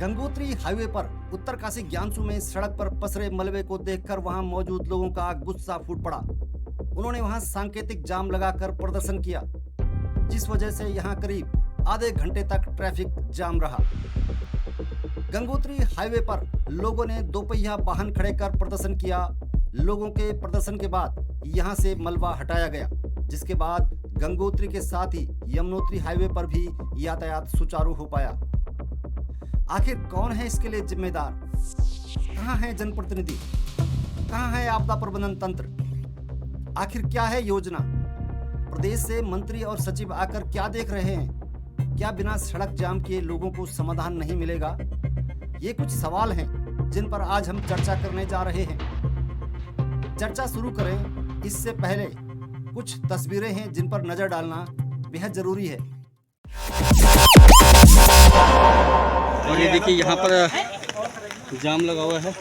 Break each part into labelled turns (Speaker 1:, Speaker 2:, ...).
Speaker 1: Gangotri highway पर उत्तरकाशी ज्ञानसू में सड़क पर पसरे मलबे को देखकर वहां मौजूद लोगों का गुस्सा फूट पड़ा। उन्होंने वहां सांकेतिक जाम लगाकर प्रदर्शन किया, जिस वजह से यहां करीब आधे घंटे तक ट्रैफिक जाम रहा। गंगोत्री हाईवे पर लोगों ने दोपहिया वाहन खड़े कर प्रदर्शन किया। लोगों के प्रदर्शन के बाद यहां से मलबा हटाया गया, जिसके बाद गंगोत्री के साथ ही यमुनोत्री हाईवे पर भी यातायात सुचारू हो पाया। आखिर कौन है इसके लिए जिम्मेदार? कहां है जनप्रतिनिधि? कहां है आपदा प्रबंधन तंत्र? आखिर क्या है योजना? प्रदेश से मंत्री और सचिव आकर क्या देख रहे हैं? क्या बिना सड़क जाम किए लोगों को समाधान नहीं मिलेगा? ये कुछ सवाल हैं जिन पर आज हम चर्चा करने जा रहे हैं। चर्चा शुरू करें इससे पहले कुछ तस्वीरें हैं जिन पर नजर डालना बेहद जरूरी है।
Speaker 2: और ये देखिए यहाँ पर जाम लगा हुआ है।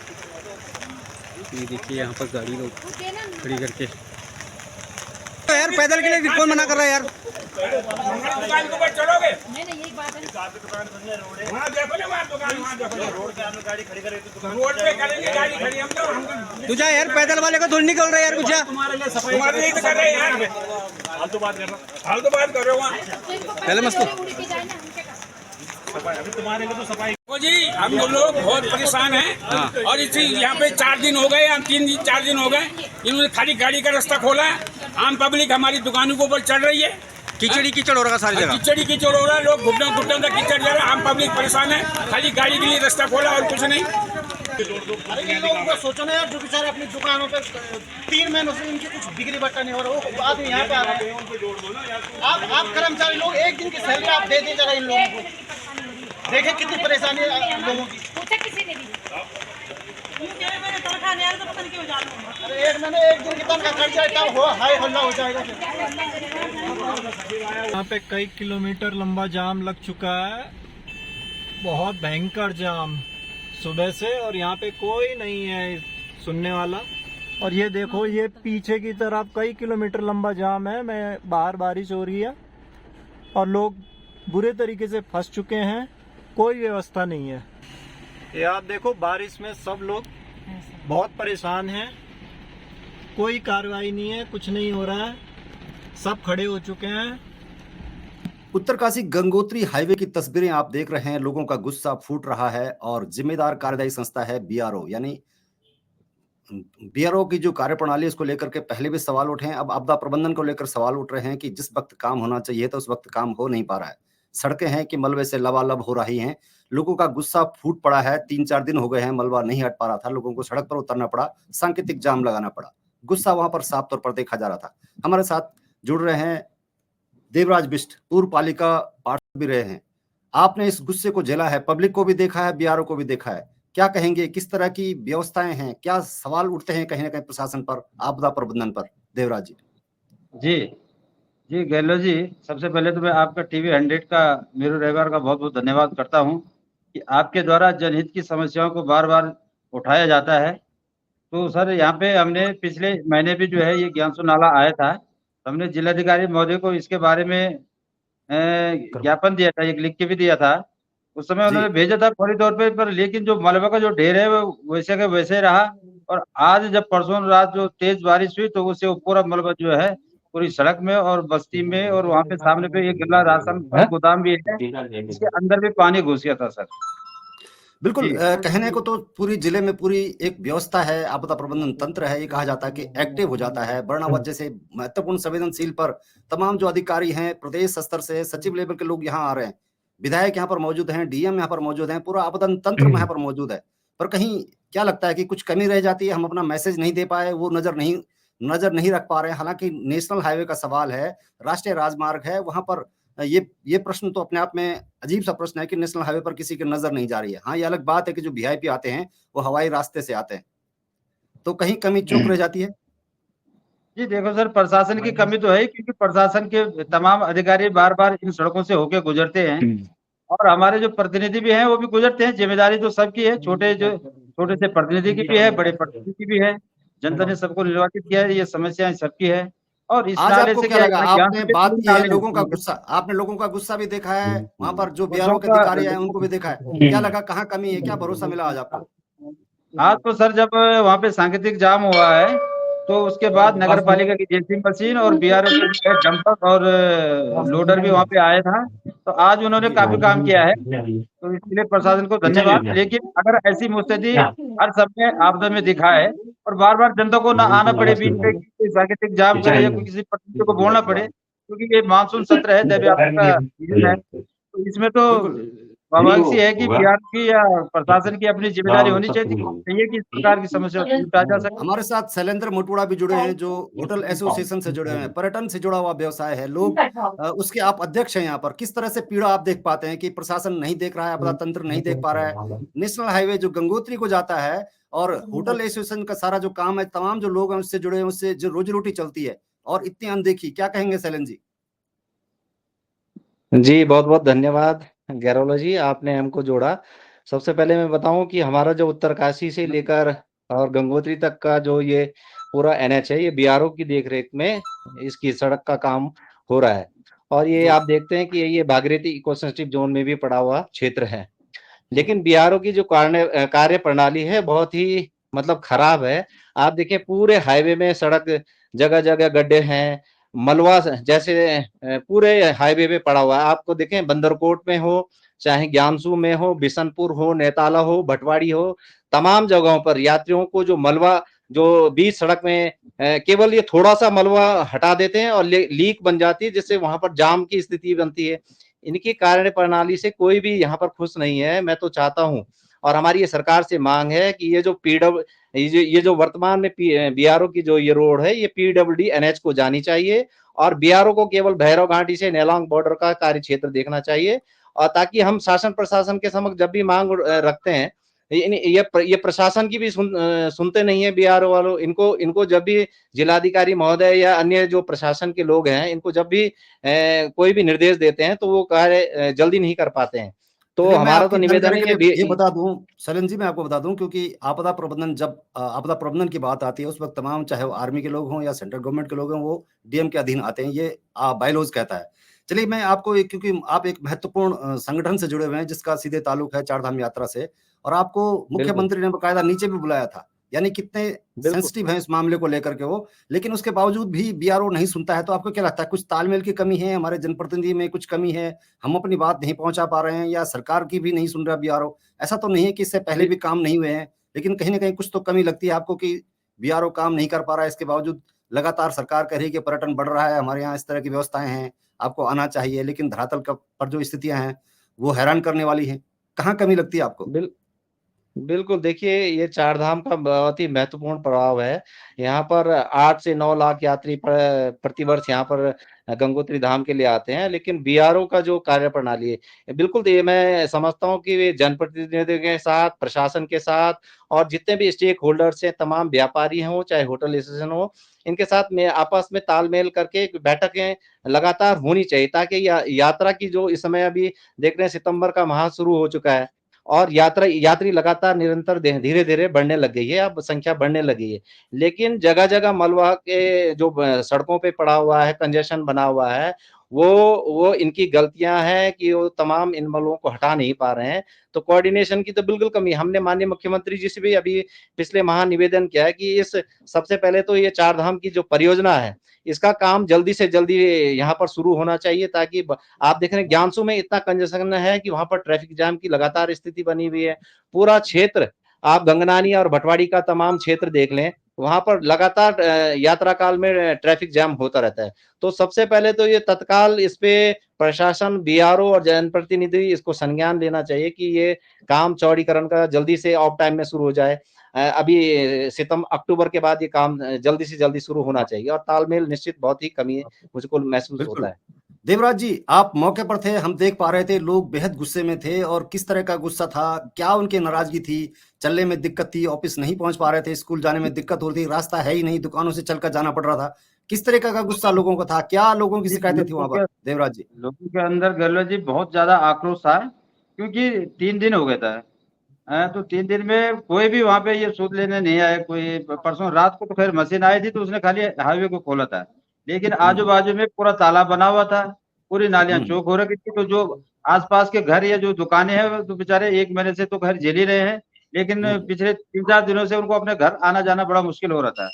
Speaker 2: ये देखिए यहाँ पर गाड़ी लोग खड़ी करके तो यार पैदल के लिए कौन मना कर रहा है यार?
Speaker 3: दुकान के ऊपर चढ़ोगे? नहीं एक बात है। वहाँ देखो ना, वहाँ दुकान, वहाँ देखो रोड पे हम गाड़ी खड़ी करेंगे, रोड पे करेंगे गाड़ी खड़ी हम तो।
Speaker 2: तू जा यार, पैदल वाले को थोड़ी निकल रहा है यार, कुछ जा।
Speaker 3: तुम्हारे लिए सफाई तुम्हारे लिए तो कर रहे हैं यार। फालतू बात कर रहे हो, फालतू बात कर रहे हो वहाँ।
Speaker 2: पहले मस्त
Speaker 3: अभी तुम्हारे लिए तो सफाई जी। हम लोग बहुत परेशान हैं और इसी यहाँ पे 4 दिन हो गए, हम 3-4 दिन हो गए, इन्होंने खाली गाड़ी का रास्ता खोला है। आम पब्लिक हमारी दुकानों के ऊपर चढ़ रही है।
Speaker 2: कीचड़ी कीचड़ हो रहा है सारी जगह,
Speaker 3: कीचड़ी कीचड़ हो रहा है, लोग घुटनों घुटनों तक कीचड़ जा रहा है। आम पब्लिक परेशान है, खाली गाड़ी के लिए रास्ता खोला और कुछ नहीं।
Speaker 4: अरे इन लोगों को सोचो ना यार, जो बेचारे अपनी दुकानों पे 3 महीनों से इनकी कुछ बिक्री बट्टा नहीं हो रहा, वो आदमी यहाँ पे आ रहे हैं। आप कर्मचारी लोग एक दिन की सैलरी आप दे जरा इन लोगों को, देखें कितनी परेशानी है लोगों की। अरे एक महीने एक दिन की तनख्वाह कट जाए तब हो हाय हल्ला हो जाएगा।
Speaker 5: यहाँ पे कई किलोमीटर लंबा जाम लग चुका है, बहुत भयंकर जाम सुबह से, और यहाँ पे कोई नहीं है सुनने वाला। और ये देखो, ये पीछे की तरफ कई किलोमीटर लंबा जाम है। मैं बाहर बारिश हो रही है और लोग बुरे तरीके से फंस चुके हैं, कोई व्यवस्था नहीं है। ये आप देखो, बारिश में सब लोग बहुत परेशान हैं, कोई कार्रवाई नहीं है, कुछ नहीं हो रहा है, सब खड़े हो चुके हैं।
Speaker 1: उत्तरकाशी गंगोत्री हाईवे की तस्वीरें आप देख रहे हैं। लोगों का गुस्सा फूट रहा है और जिम्मेदार कार्यदायी संस्था है बीआरओ, यानी बीआरओ की जो कार्यप्रणाली है उसको लेकर के पहले भी सवाल उठे हैं। अब आपदा प्रबंधन को लेकर सवाल उठ रहे हैं कि जिस वक्त काम होना चाहिए तो उस वक्त काम हो नहीं पा रहा है। सड़कें हैं कि मलबे से लबालब हो रही हैं। लोगों का गुस्सा फूट पड़ा है। 3-4 दिन हो गए हैं, मलबा नहीं हट पा रहा था। लोगों को सड़क पर उतरना पड़ा, सांकेतिक जाम लगाना पड़ा। गुस्सा वहां पर साफ तौर पर देखा जा रहा था। हमारे साथ जुड़ रहे हैं देवराज बिष्ट, पूर्व पालिका पार्षद भी रहे हैं। आपने इस गुस्से को झेला है, पब्लिक को भी देखा है, बीआरओ को भी देखा है। क्या कहेंगे, किस तरह की व्यवस्थाएं हैं, क्या सवाल उठते हैं कहीं ना कहीं प्रशासन पर, आपदा प्रबंधन पर? देवराज जी।
Speaker 6: जी गहलोत जी, सबसे पहले तो मैं आपका टीवी 100 का मेरू रविवार का बहुत बहुत धन्यवाद करता हूं कि आपके द्वारा जनहित की समस्याओं को बार बार उठाया जाता है। तो सर, यहाँ पे हमने पिछले महीने भी जो है ये ज्ञानसू नाला आया था, हमने जिलाधिकारी महोदय को इसके बारे में ज्ञापन दिया था, एक लिख के भी दिया था। उस समय उन्होंने भेजा था फौरी तौर पर लेकिन जो मलबा का जो ढेर है वो वैसे का वैसे रहा। और आज जब परसों रात जो तेज बारिश हुई तो उससे पूरा मलबा जो है पूरी सड़क में और बस्ती में, और वहाँ पे सामने पे एक गला राशन गोदाम भी है, इसके अंदर भी पानी घुस गया था सर।
Speaker 1: बिल्कुल, कहने को तो पूरी जिले में पूरी एक व्यवस्था है, आपदा प्रबंधन तंत्र है, ये कहा जाता है कि एक्टिव हो जाता है। बर्नावत जैसे महत्वपूर्ण संवेदनशील पर तमाम जो अधिकारी हैं प्रदेश स्तर से, सचिव लेवल के लोग यहाँ आ रहे हैं, विधायक यहाँ पर मौजूद हैं, डीएम यहाँ पर मौजूद हैं, पूरा आपदा तंत्र यहाँ पर मौजूद है। पर कहीं क्या लगता है कि कुछ कमी रह जाती है, हम अपना मैसेज नहीं दे पाए, वो नजर नहीं रख पा रहे हैं। हालांकि नेशनल हाईवे का सवाल है, राष्ट्रीय राजमार्ग है, वहां पर ये प्रश्न तो अपने आप में अजीब सा प्रश्न है कि नेशनल हाईवे पर किसी की नजर नहीं जा रही है। हाँ, ये अलग बात है कि जो वीआईपी आते हैं वो हवाई रास्ते से आते हैं, तो कहीं कमी चूक रह जाती है।
Speaker 6: जी देखो सर, प्रशासन की कमी तो है, क्योंकि प्रशासन के तमाम अधिकारी बार बार इन सड़कों से होके गुजरते हैं और हमारे जो प्रतिनिधि भी हैं वो भी गुजरते हैं। जिम्मेदारी तो सबकी है, छोटे से प्रतिनिधि की भी है, बड़े प्रतिनिधि की भी है। जनता ने सबको निर्वाचित किया है, ये समस्याएं सबकी है। और इस
Speaker 1: आज
Speaker 6: नाले
Speaker 1: आपको
Speaker 6: से
Speaker 1: क्या
Speaker 6: क्या है,
Speaker 1: लगा?
Speaker 6: ज्ञान
Speaker 1: आपने
Speaker 6: से
Speaker 1: बात
Speaker 6: तीन
Speaker 1: की है
Speaker 6: नाले
Speaker 1: लोगों का
Speaker 6: हैं।
Speaker 1: गुस्सा, आपने लोगों का गुस्सा भी देखा है, वहां पर जो
Speaker 6: बच्चों
Speaker 1: बीआरओ के
Speaker 6: का
Speaker 1: अधिकारी आए उनको भी देखा है। क्या लगा, कहाँ कमी है, क्या भरोसा मिला आज आपको?
Speaker 6: आज तो सर जब वहाँ पे सांकेतिक जाम हुआ है तो उसके बाद नगर पालिका की जेसीबी मशीन और बीआरओ के डंपर और लोडर भी वहाँ पे आया था, तो आज उन्होंने काफी काम किया है, तो इसके लिए प्रशासन को धन्यवाद। लेकिन अगर ऐसी मुस्तैदी हर समय आपदा में दिखाए और बार बार जनता को ना आना पड़े बीच में कि कोई सांकेतिक जाम करे या कोई किसी प्रतिनिधि को बोलना पड़े, क्योंकि ये मानसून सत्र है, दैवीय आपदा का सीजन है, तो इसमें तो
Speaker 1: बिल्कुल
Speaker 6: स्वाभाविक सी है कि बिहार की या प्रशासन की अपनी जिम्मेदारी होनी चाहिए कि इस प्रकार की समस्या को निपटा जा सके।
Speaker 1: हमारे साथ शैलेंद्र मोटुड़ा भी जुड़े हैं, जो होटल एसोसिएशन से जुड़े हैं, पर्यटन से जुड़ा हुआ व्यवसाय है। लोग उसके आप अध्यक्ष हैं यहाँ पर। किस तरह से पीड़ा आप देख पाते हैं कि प्रशासन नहीं देख रहा है, आपदा तंत्र नहीं देख पा रहा है? नेशनल हाईवे जो गंगोत्री को जाता है और होटल एसोसिएशन का सारा जो काम है, तमाम जो लोग हैं उससे जुड़े हैं, उससे जो रोजी रोटी चलती है, और इतनी अनदेखी, क्या कहेंगे शैलेंद्र जी?
Speaker 7: जी, बहुत-बहुत धन्यवाद गैरोला जी, आपने हमको जोड़ा। सबसे पहले मैं बताऊँ कि हमारा जो उत्तरकाशी से लेकर और गंगोत्री तक का जो ये पूरा एनएच है, ये बीआरओ की देख-रेख में इसकी सड़क का काम हो रहा है। और ये
Speaker 1: जी।
Speaker 7: आप देखते हैं कि ये भागीरथी इको सिस्टम ज़ोन में भी पड़ा हुआ क्षेत्र है। लेकिन बीआरओ की जो कार्य प्रणाली है बहुत ही मतलब खराब है। आप देखिए पूरे हाईवे में सड़क जगह-जगह गड्ढे हैं, मलबा जैसे पूरे हाईवे पे पड़ा हुआ है। आपको देखें बंदरकोट में हो, चाहे ज्ञानसू में हो, बिशनपुर हो, नेताला हो, भटवाड़ी हो, तमाम जगहों पर यात्रियों को जो मलबा जो बीच सड़क में केवल ये थोड़ा-सा मलबा हटा देते हैं और लीक बन जाती है जिससे वहाँ पर जाम की स्थिति बनती है। इनकी कार्यप्रणाली से कोई भी यहाँ पर खुश नहीं है। मैं तो चाहता हूँ और हमारी ये सरकार से माँग है कि ये जो वर्तमान में बीआरओ की जो ये रोड है, ये पीडब्ल्यूडी एनएच को जानी चाहिए और बीआरओ को केवल भैरव घाटी से नेलांग बॉर्डर का कार्य क्षेत्र देखना चाहिए और ताकि हम शासन प्रशासन के समक्ष जब भी माँग रखते हैं, ये प्रशासन की भी सुनते नहीं है बीआरओ वालों। इनको इनको जब भी जिलाधिकारी महोदय या अन्य जो प्रशासन के लोग हैं, इनको जब भी कोई भी निर्देश देते हैं तो वो कार्य जल्दी नहीं कर पाते हैं। तो
Speaker 1: चलिए, मैं
Speaker 7: हमारा तो
Speaker 1: आपकी
Speaker 7: निवेदन
Speaker 1: जानकारी
Speaker 7: है
Speaker 1: के
Speaker 7: ये
Speaker 1: लिए ये
Speaker 7: बी
Speaker 1: बता दूं, सलन जी, मैं आपको बता दूं, क्योंकि आपदा प्रबंधन, जब आपदा प्रबंधन की बात आती है उस वक्त तमाम, चाहे वो आर्मी के लोग हों या सेंट्रल गवर्नमेंट के लोग हों, वो डीएम के अधीन आते हैं, ये बायलॉज कहता है। चलिए, मैं आपको क्योंकि आप एक महत्वपूर्ण संगठन से जुड़े हुए हैं जिसका सीधे ताल्लुक है चार धाम यात्रा से, और आपको
Speaker 7: बिल्कुल,
Speaker 1: मुख्यमंत्री ने बकायदा नीचे भी बुलाया था, यानी कितने
Speaker 7: बिल्कुल।
Speaker 1: सेंसिटिव हैं इस मामले को लेकर के वो, लेकिन उसके बावजूद भी बीआरओ नहीं सुनता है। तो आपको क्या लगता है, कुछ तालमेल की कमी है, हमारे जनप्रतिनिधि में कुछ कमी है, हम अपनी बात नहीं पहुंचा पा रहे हैं, या सरकार की भी नहीं सुन रहा बीआरओ? ऐसा तो नहीं है कि इससे पहले
Speaker 7: जी,
Speaker 1: भी काम नहीं हुए हैं, लेकिन कहीं न कहीं कुछ तो कमी लगती है आपको कि बीआरओ काम नहीं कर पा रहा है, इसके बावजूद लगातार सरकार कह रही है कि पर्यटन बढ़ रहा है, हमारे यहाँ इस तरह की व्यवस्थाएँ हैं, आपको आना चाहिए, लेकिन धरातल पर जो स्थितियाँ हैं, वो हैरान करने वाली हैं। कहाँ कमी लगती है आपको?
Speaker 7: बिल बिल्कुल, देखिए ये चार धाम का बहुत ही महत्वपूर्ण प्रभाव है। यहाँ पर 8 से 9 लाख यात्री प्रतिवर्ष यहाँ पर गंगोत्री धाम के लिए आते हैं, लेकिन बीआरओ का जो कार्यप्रणाली है, बिल्कुल ये मैं समझता हूँ कि वे जनप्रतिनिधियों के साथ, प्रशासन के साथ और जितने भी स्टेक होल्डर्स हैं, तमाम व्यापारी हों, चाहे होटल एसोसिएशन हो, इनके साथ में आपस में तालमेल करके बैठकें लगातार होनी चाहिए ताकि यात्रा की जो इस समय अभी देख रहे हैं सितंबर का माह शुरू हो चुका है। और यात्री लगातार निरंतर धीरे-धीरे बढ़ने लग गई है, अब संख्या बढ़ने लगी है। लेकिन जगह-जगह मलबा के जो सड़कों पे पड़ा हुआ है, कंजेशन बना हुआ है, वो इनकी गलतियाँ हैं कि वो तमाम इन मलबों को हटा नहीं पा रहे हैं। तो कोऑर्डिनेशन की तो बिल्कुल कमी है। हमने माननीय मुख्यमंत्री जी से भी अभी पिछले माह निवेदन किया है कि इस सबसे पहले तो ये चार धाम की जो परियोजना है, इसका काम जल्दी से जल्दी यहाँ पर शुरू होना चाहिए ताकि आप देख रहे हैं ज्ञानसू में इतना कंजेशन है कि वहां पर ट्रैफिक जाम की लगातार स्थिति बनी हुई है। पूरा क्षेत्र आप गंगनानी और भटवाड़ी का तमाम क्षेत्र देख लें, वहां पर लगातार यात्रा काल में ट्रैफिक जाम होता रहता है। तो सबसे पहले तो ये तत्काल इस पे प्रशासन, बीआरओ और जनप्रतिनिधि इसको संज्ञान लेना चाहिए कि ये काम चौड़ीकरण का जल्दी से ऑफ टाइम में शुरू हो जाए। अभी अक्टूबर के बाद ये काम जल्दी से जल्दी शुरू होना चाहिए और तालमेल निश्चित बहुत ही कमी मुझको महसूस होता
Speaker 1: बिल्कुल।
Speaker 7: है।
Speaker 1: देवराज जी, आप मौके पर थे, हम देख पा रहे थे, लोग बेहद गुस्से में थे, और किस तरह का गुस्सा था, क्या उनकी नाराजगी थी? चलने में दिक्कत थी, ऑफिस नहीं पहुंच पा रहे थे, स्कूल जाने में दिक्कत हो रही थी, रास्ता है ही नहीं, दुकानों से चलकर जाना पड़ रहा था। किस तरह का गुस्सा लोगों को था? क्या लोगों की शिकायतें थी वहां पर, देवराज जी?
Speaker 6: लोगों के अंदर गहलोत जी बहुत ज्यादा आक्रोश था, क्योंकि 3 दिन हो गए था। तो 3 दिन में कोई भी वहां पे ये सूद लेने नहीं आया। कोई परसों रात को तो खैर मशीन आई थी तो उसने खाली हाईवे को खोला था, लेकिन आजू बाजू में पूरा तालाब बना हुआ था, पूरी नालियां चौक हो रखी थी। तो जो आसपास के घर या जो दुकानें हैं वो तो बेचारे 1 महीने से तो घर झेल ही रहे हैं, लेकिन पिछले 3-4 दिनों से उनको अपने घर आना जाना बड़ा मुश्किल हो रहा था।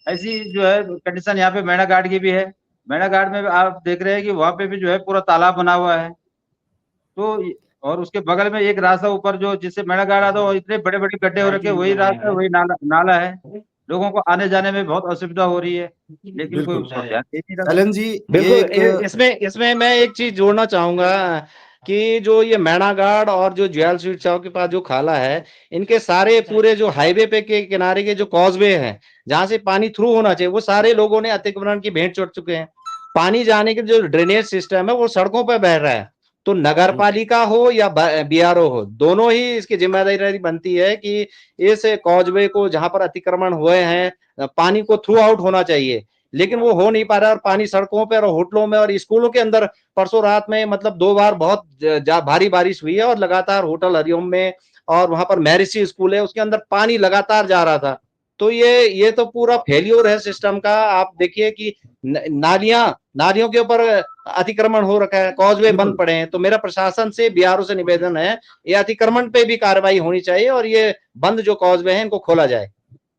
Speaker 6: ऐसी जो है कंडीशन यहाँ पे मेढ़ा घाट की भी है। मेढ़ा घाट में आप देख रहे हैं कि वहां पे भी जो है पूरा तालाब बना हुआ है। तो और उसके बगल में एक रास्ता ऊपर जो जिससे मेढ़ा घाट आता है, वो इतने बड़े बड़े गड्ढे हो रखे, वही रास्ता वही नाला है। लोगों को आने जाने में बहुत असुविधा हो रही है, लेकिन कोई उस पर ध्यान दे नहीं रहा।
Speaker 1: शैलेंद्र जी,
Speaker 7: बिल्कुल
Speaker 1: ये
Speaker 7: इसमें मैं एक चीज जोड़ना चाहूंगा कि जो ये मैनागाड़ और जो ज्वेल स्वीट चौक के पास जो खाला है, इनके सारे पूरे जो हाईवे पे के किनारे के जो कॉजवे हैं, जहां से पानी थ्रू होना चाहिए, वो सारे लोगों ने अतिक्रमण की भेंट चढ़ चुके हैं। पानी जाने के जो ड्रेनेज सिस्टम है वो सड़कों पर बह रहा है। तो नगर पालिका हो या बीआरओ हो, दोनों ही इसकी जिम्मेदारी बनती है कि इस कॉजवे को जहां पर अतिक्रमण हुए हैं, पानी को थ्रू आउट होना चाहिए, लेकिन वो हो नहीं पा रहा है। और पानी सड़कों पे और होटलों में और स्कूलों के अंदर परसों रात में मतलब 2 बार बहुत भारी बारिश हुई है और लगातार होटल हरिओम में और वहां पर महर्षि स्कूल है, उसके अंदर पानी लगातार जा रहा था। तो ये तो पूरा फेल्योर है सिस्टम का। आप देखिए कि नालियों के ऊपर अतिक्रमण हो रखा है, कॉजवे बंद पड़े हैं। तो मेरा प्रशासन से बीआरओ से निवेदन है, ये अतिक्रमण पे भी कार्रवाई होनी चाहिए और ये बंद जो कॉजवे हैं इनको खोला जाए।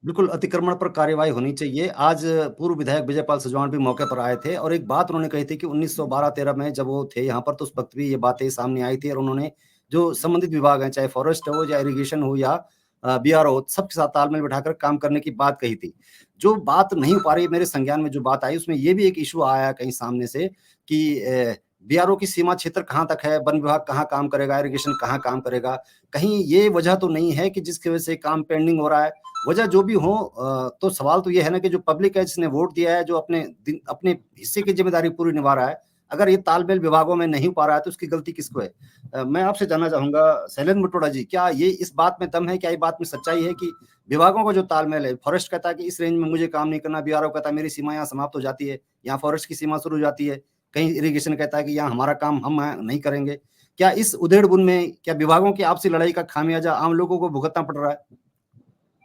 Speaker 1: बिल्कुल अतिक्रमण पर कार्यवाही होनी चाहिए। आज पूर्व विधायक विजयपाल सजवाण भी मौके पर आए थे और एक बात उन्होंने कही थी कि 1912-13 में जब वो थे यहाँ पर तो उस वक्त भी ये बातें सामने आई थी और उन्होंने जो संबंधित विभाग हैं, चाहे फॉरेस्ट हो या इरिगेशन हो या बीआरओ, सबके साथ तालमेल बिठाकर काम करने की बात कही थी। जो बात नहीं हो पा रही, मेरे संज्ञान में जो बात आई उसमें ये भी एक इशू आया कहीं सामने से कि बीआरओ की सीमा क्षेत्र कहाँ तक है, वन विभाग कहाँ काम करेगा, इरिगेशन कहाँ काम करेगा। कहीं ये वजह तो नहीं है कि जिसकी वजह से काम पेंडिंग हो रहा है। वजह जो भी हो, तो सवाल तो ये है ना कि जो पब्लिक है, जिसने वोट दिया है, जो अपने हिस्से की जिम्मेदारी पूरी निभा रहा है, अगर ये तालमेल विभागों में नहीं हो पा रहा है तो उसकी गलती किसको है? मैं आपसे जानना चाहूंगा शैलेंद्र मटोड़ा जी, क्या ये इस बात में दम है, क्या ये बात में सच्चाई है कि विभागों का जो तालमेल है, फॉरेस्ट कहता है कि इस रेंज में मुझे काम नहीं करना, बीआरओ कहता है मेरी सीमा यहाँ समाप्त हो जाती है, यहाँ फॉरेस्ट की सीमा शुरू हो जाती है, कहीं इरिगेशन कहता है कि यहाँ हमारा काम हम नहीं करेंगे। क्या इस उधेड़-बुन में क्या विभागों की आपसी लड़ाई का खामियाजा आम लोगों को भुगतना पड़ रहा है?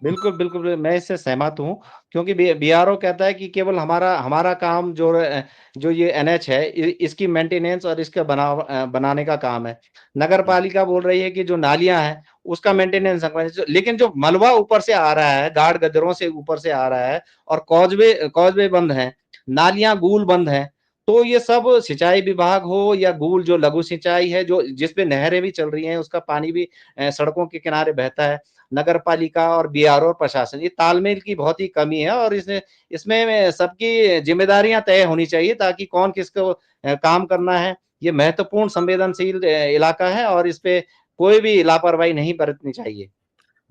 Speaker 7: बिल्कुल, बिल्कुल, मैं इससे सहमत हूँ क्योंकि बीआरओ कहता है कि केवल हमारा काम जो ये एनएच है इसकी मेंटेनेंस और इसका बनाने का काम है। नगर पालिका बोल रही है कि जो नालियाँ हैं उसका मेंटेनेंस, लेकिन जो मलबा ऊपर से आ रहा है, गाढ़ गड्ढरों से ऊपर से आ रहा है और कॉजवे बंद हैं, नालियाँ गूल बंद हैं। तो ये सब सिंचाई विभाग हो या गूल जो लघु सिंचाई है, जो जिसपे नहरें भी चल रही हैं, उसका पानी भी सड़कों के किनारे बहता है। नगर पालिका और बीआरओ और प्रशासन, ये तालमेल की बहुत ही कमी है और इसमें सबकी जिम्मेदारियां तय होनी चाहिए ताकि कौन किसको काम करना है। ये महत्वपूर्ण संवेदनशील इलाका है और इस पे कोई भी लापरवाही नहीं बरतनी चाहिए।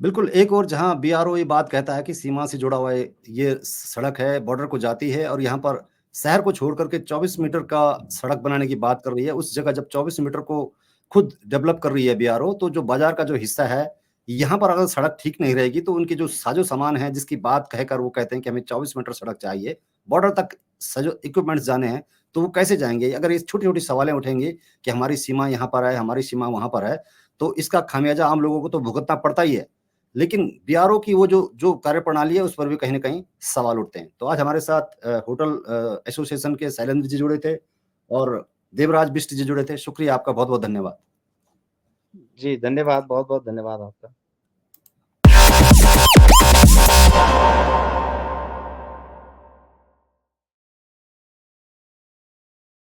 Speaker 1: बिल्कुल, एक और जहाँ बीआरओ ये बात कहता है कि सीमा से जुड़ा हुआ ये सड़क है, बॉर्डर को जाती है और यहाँ पर शहर को छोड़ करके 24 मीटर का सड़क बनाने की बात कर रही है। उस जगह जब 24 मीटर को खुद डेवलप कर रही है बीआरओ, तो जो बाजार का जो हिस्सा है, यहाँ पर अगर सड़क ठीक नहीं रहेगी तो उनके जो साजो-सामान है, जिसकी बात कहकर वो कहते हैं कि हमें 24 मीटर सड़क चाहिए, बॉर्डर तक साजो इक्विपमेंट्स जाने हैं, तो वो कैसे जाएँगे? अगर ये छोटी-छोटी सवालें उठेंगी कि हमारी सीमा यहाँ पर है, हमारी सीमा वहाँ पर है, तो इसका खामियाजा आम लोगों को तो भुगतना पड़ता ही है। लेकिन बीआरओ की वो जो कार्यप्रणाली है, उस पर भी कहीं न कहीं सवाल उठते हैं। तो आज हमारे साथ होटल एसोसिएशन के शैलेंद्र जी जुड़े थे और देवराज बिष्ट जी जुड़े थे। शुक्रिया आपका, बहुत-बहुत धन्यवाद।
Speaker 7: जी, धन्यवाद, बहुत-बहुत धन्यवाद आपका।